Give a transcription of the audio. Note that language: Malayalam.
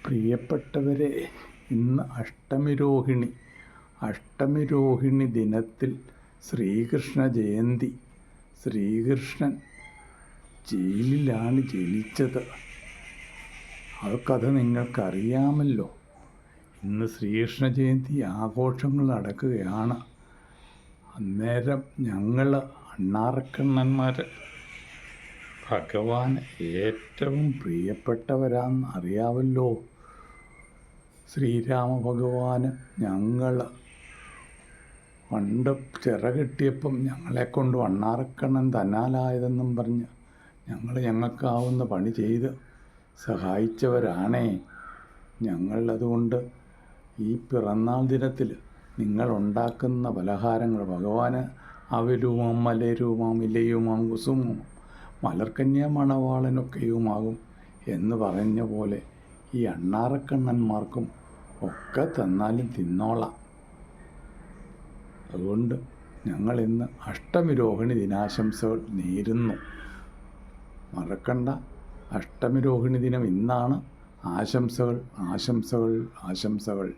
പ്രിയപ്പെട്ടവരെ, ഇന്ന് അഷ്ടമിരോഹിണി ദിനത്തിൽ ശ്രീകൃഷ്ണ ജയന്തി. ശ്രീകൃഷ്ണൻ ജയിലിലാണ് ജനിച്ചത്. ആ കഥ നിങ്ങൾക്കറിയാമല്ലോ. ഇന്ന് ശ്രീകൃഷ്ണ ജയന്തി ആഘോഷങ്ങൾ നടക്കുകയാണ്. അന്നേരം ഞങ്ങൾ അണ്ണാറക്കണ്ണന്മാർ ഭഗവാൻ ഏറ്റവും പ്രിയപ്പെട്ടവരാന്ന് അറിയാമല്ലോ. ശ്രീരാമ ഭഗവാന് ഞങ്ങൾ പണ്ട് ചിറകെട്ടിയപ്പം ഞങ്ങളെക്കൊണ്ട് അണ്ണാറക്കണ്ണൻ തന്നാലായതെന്നും പറഞ്ഞ് ഞങ്ങൾക്കാവുന്ന പണി ചെയ്ത് സഹായിച്ചവരാണേ. ഞങ്ങളതുകൊണ്ട് ഈ പിറന്നാൾ ദിനത്തിൽ നിങ്ങളുണ്ടാക്കുന്ന പലഹാരങ്ങൾ ഭഗവാന് അവലുമാം മലരുമാം ഇലയുമാം കുസുമം മലർക്കന്യ മണവാളനൊക്കെയുമാകും എന്ന് പറഞ്ഞ പോലെ ഈ അണ്ണാറക്കണ്ണന്മാർക്കും ഒക്കെ തന്നാലും തിന്നോളാം. അതുകൊണ്ട് ഞങ്ങളിന്ന് അഷ്ടമിരോഹിണി ദിനാശംസകൾ നേരുന്നു. മറക്കണ്ട, അഷ്ടമിരോഹിണി ദിനം ഇന്നാണ്. ആശംസകൾ.